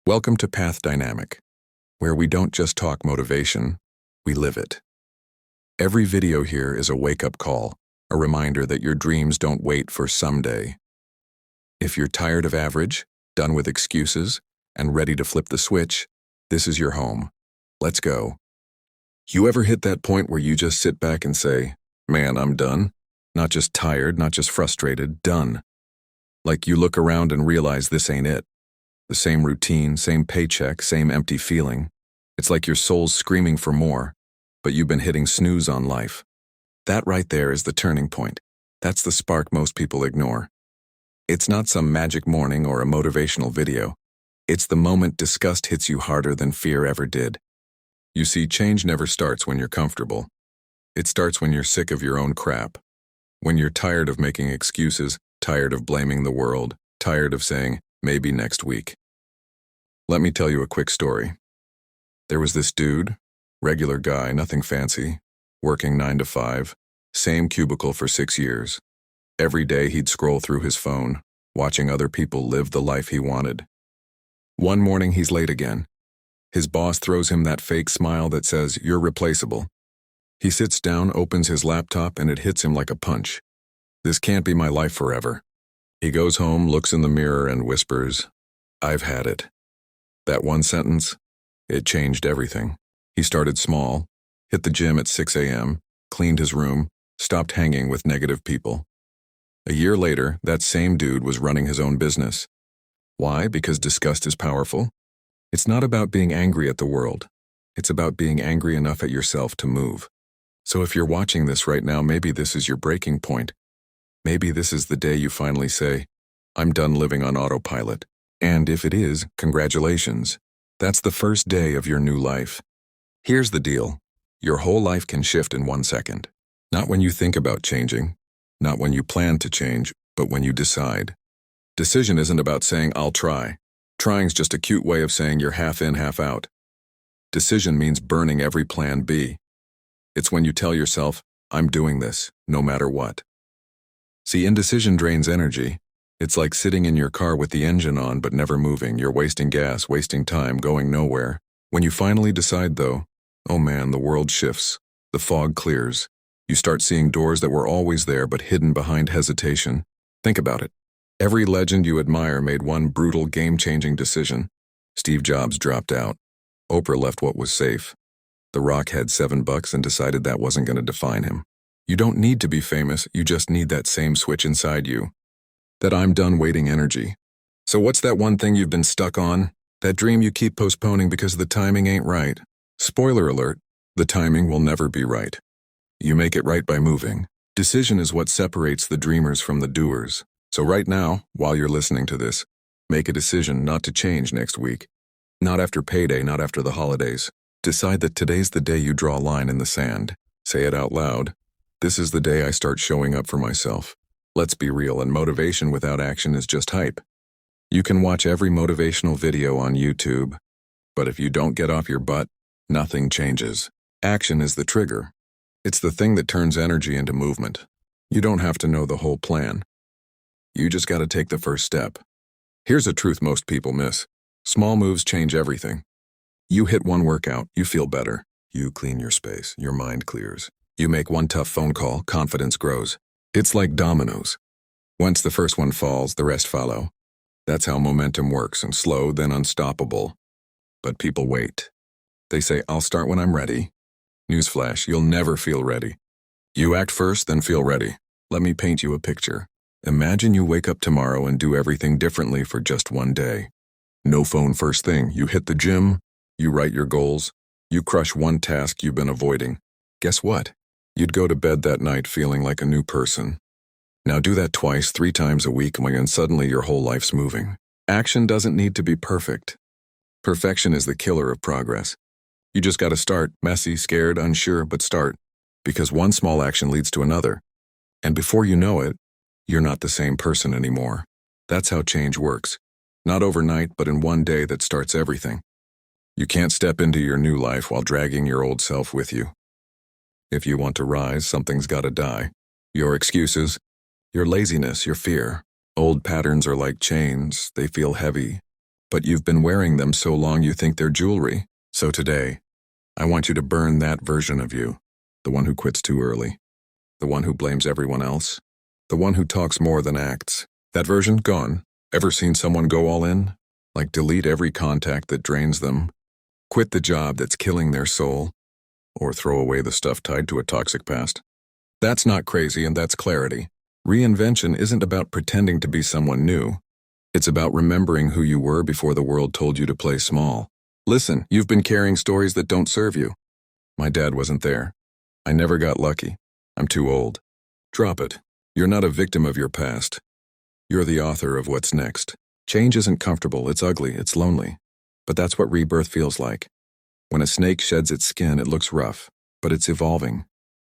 Welcome to Path Dynamic, where we don't just talk motivation, we live it. Every video here is a wake-up call, a reminder that your dreams don't wait for someday. If you're tired of average, done with excuses, and ready to flip the switch, this is your home. Let's go. You ever hit that point where you just sit back and say, "Man, I'm done"? Not just tired, not just frustrated, done. Like you look around and realize this ain't it. The same routine, same paycheck, same empty feeling. It's like your soul's screaming for more, but you've been hitting snooze on life. That right there is the turning point. That's the spark most people ignore. It's not some magic morning or a motivational video. It's the moment disgust hits you harder than fear ever did. You see, change never starts when you're comfortable. It starts when you're sick of your own crap. When you're tired of making excuses, tired of blaming the world, tired of saying, maybe next week. Let me tell you a quick story. There was this dude, regular guy, nothing fancy, working 9 to 5, same cubicle for 6 years. Every day he'd scroll through his phone, watching other people live the life he wanted. One morning he's late again. His boss throws him that fake smile that says, "You're replaceable." He sits down, opens his laptop, and it hits him like a punch. This can't be my life forever. He goes home, looks in the mirror, and whispers, "I've had it." That one sentence, it changed everything. He started small, hit the gym at 6 a.m., cleaned his room, stopped hanging with negative people. A year later, that same dude was running his own business. Why? Because disgust is powerful? It's not about being angry at the world. It's about being angry enough at yourself to move. So if you're watching this right now, maybe this is your breaking point. Maybe this is the day you finally say, "I'm done living on autopilot." And if it is, congratulations. That's the first day of your new life. Here's the deal. Your whole life can shift in 1 second. Not when you think about changing, not when you plan to change, but when you decide. Decision isn't about saying, "I'll try." Trying's just a cute way of saying you're half in, half out. Decision means burning every plan B. It's when you tell yourself, "I'm doing this, no matter what." See, indecision drains energy. It's like sitting in your car with the engine on but never moving. You're wasting gas, wasting time, going nowhere. When you finally decide, though, oh man, the world shifts. The fog clears. You start seeing doors that were always there but hidden behind hesitation. Think about it. Every legend you admire made one brutal, game-changing decision. Steve Jobs dropped out. Oprah left what was safe. The Rock had $7 and decided that wasn't going to define him. You don't need to be famous, you just need that same switch inside you. That "I'm done waiting" energy. So what's that one thing you've been stuck on? That dream you keep postponing because the timing ain't right? Spoiler alert, the timing will never be right. You make it right by moving. Decision is what separates the dreamers from the doers. So right now, while you're listening to this, make a decision not to change next week. Not after payday, not after the holidays. Decide that today's the day you draw a line in the sand. Say it out loud. This is the day I start showing up for myself. Let's be real, and motivation without action is just hype. You can watch every motivational video on YouTube, but if you don't get off your butt, nothing changes. Action is the trigger. It's the thing that turns energy into movement. You don't have to know the whole plan. You just gotta take the first step. Here's a truth most people miss. Small moves change everything. You hit one workout, you feel better. You clean your space, your mind clears. You make one tough phone call, confidence grows. It's like dominoes. Once the first one falls, the rest follow. That's how momentum works, and slow, then unstoppable. But people wait. They say, "I'll start when I'm ready." Newsflash, you'll never feel ready. You act first, then feel ready. Let me paint you a picture. Imagine you wake up tomorrow and do everything differently for just one day. No phone first thing. You hit the gym, you write your goals, you crush one task you've been avoiding. Guess what? You'd go to bed that night feeling like a new person. Now do that twice, 3 times a week, and suddenly your whole life's moving. Action doesn't need to be perfect. Perfection is the killer of progress. You just gotta start, messy, scared, unsure, but start. Because one small action leads to another. And before you know it, you're not the same person anymore. That's how change works. Not overnight, but in one day that starts everything. You can't step into your new life while dragging your old self with you. If you want to rise, something's gotta die. Your excuses, your laziness, your fear. Old patterns are like chains. They feel heavy. But you've been wearing them so long you think they're jewelry. So today, I want you to burn that version of you. The one who quits too early. The one who blames everyone else. The one who talks more than acts. That version, gone. Ever seen someone go all in? Like delete every contact that drains them. Quit the job that's killing their soul. Or throw away the stuff tied to a toxic past. That's not crazy, and that's clarity. Reinvention isn't about pretending to be someone new. It's about remembering who you were before the world told you to play small. Listen, you've been carrying stories that don't serve you. My dad wasn't there. I never got lucky. I'm too old. Drop it. You're not a victim of your past. You're the author of what's next. Change isn't comfortable, it's ugly, it's lonely. But that's what rebirth feels like. When a snake sheds its skin, it looks rough, but it's evolving.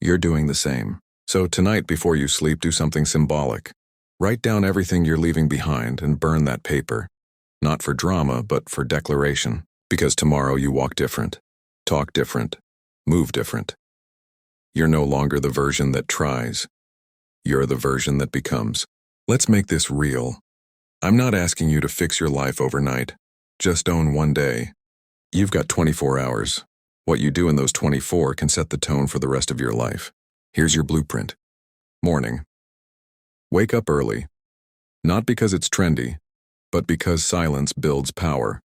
You're doing the same. So tonight, before you sleep, do something symbolic. Write down everything you're leaving behind and burn that paper. Not for drama, but for declaration. Because tomorrow you walk different, talk different, move different. You're no longer the version that tries. You're the version that becomes. Let's make this real. I'm not asking you to fix your life overnight. Just own one day. You've got 24 hours. What you do in those 24 can set the tone for the rest of your life. Here's your blueprint. Morning. Wake up early. Not because it's trendy, but because silence builds power.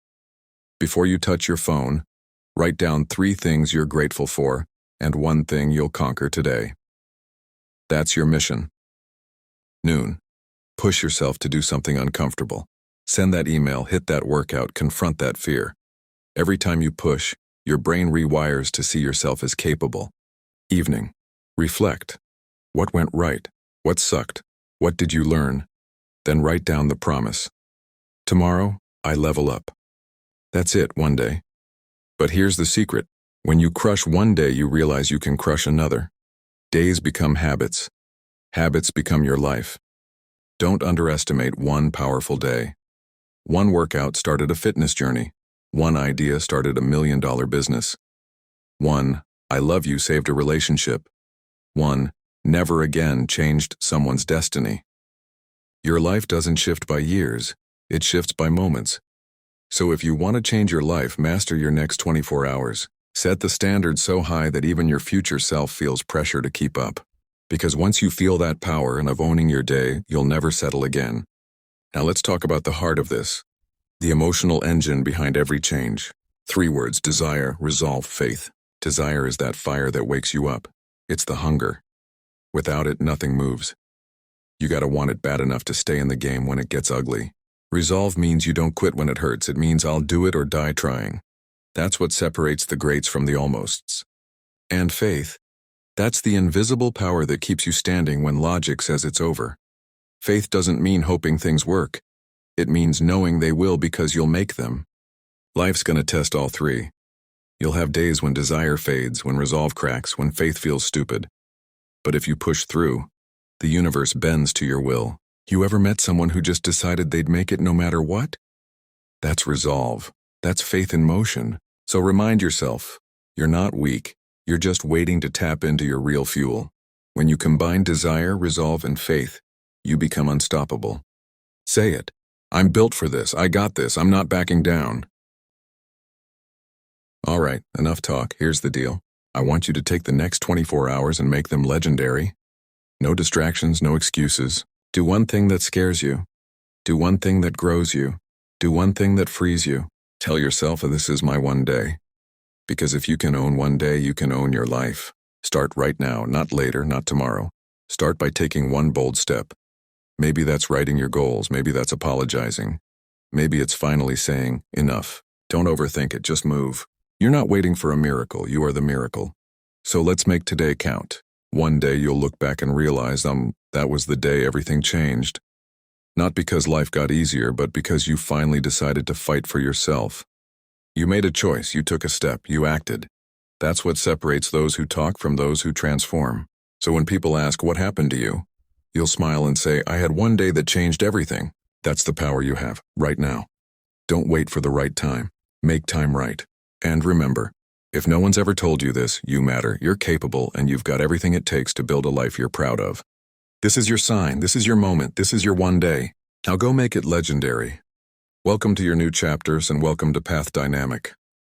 Before you touch your phone, write down 3 things you're grateful for and 1 thing you'll conquer today. That's your mission. Noon. Push yourself to do something uncomfortable. Send that email, hit that workout, confront that fear. Every time you push, your brain rewires to see yourself as capable. Evening. Reflect. What went right? What sucked? What did you learn? Then write down the promise. Tomorrow, I level up. That's it, one day. But here's the secret. When you crush one day, you realize you can crush another. Days become habits. Habits become your life. Don't underestimate one powerful day. One workout started a fitness journey. One idea started $1 million business. One, I love you saved a relationship. One, never again changed someone's destiny. Your life doesn't shift by years, it shifts by moments. So if you want to change your life, master your next 24 hours. Set the standard so high that even your future self feels pressure to keep up. Because once you feel that power and of owning your day, you'll never settle again. Now let's talk about the heart of this. The emotional engine behind every change. 3 words: desire, resolve, faith. Desire is that fire that wakes you up. It's the hunger. Without it, nothing moves. You gotta want it bad enough to stay in the game when it gets ugly. Resolve means you don't quit when it hurts. It means I'll do it or die trying. That's what separates the greats from the almosts. And faith. That's the invisible power that keeps you standing when logic says it's over. Faith doesn't mean hoping things work. It means knowing they will because you'll make them. Life's gonna test all 3. You'll have days when desire fades, when resolve cracks, when faith feels stupid. But if you push through, the universe bends to your will. You ever met someone who just decided they'd make it no matter what? That's resolve. That's faith in motion. So remind yourself, you're not weak. You're just waiting to tap into your real fuel. When you combine desire, resolve, and faith, you become unstoppable. Say it. I'm built for this. I got this. I'm not backing down. All right, enough talk. Here's the deal. I want you to take the next 24 hours and make them legendary. No distractions, no excuses. Do one thing that scares you. Do one thing that grows you. Do one thing that frees you. Tell yourself, this is my one day. Because if you can own one day, you can own your life. Start right now, not later, not tomorrow. Start by taking one bold step. Maybe that's writing your goals. Maybe that's apologizing. Maybe it's finally saying, enough. Don't overthink it, just move. You're not waiting for a miracle, you are the miracle. So let's make today count. One day you'll look back and realize, that was the day everything changed. Not because life got easier, but because you finally decided to fight for yourself. You made a choice, you took a step, you acted. That's what separates those who talk from those who transform. So when people ask, what happened to you? You'll smile and say, I had one day that changed everything. That's the power you have, right now. Don't wait for the right time. Make time right. And remember, if no one's ever told you this, you matter, you're capable, and you've got everything it takes to build a life you're proud of. This is your sign, this is your moment, this is your one day. Now go make it legendary. Welcome to your new chapters and welcome to Path Dynamic.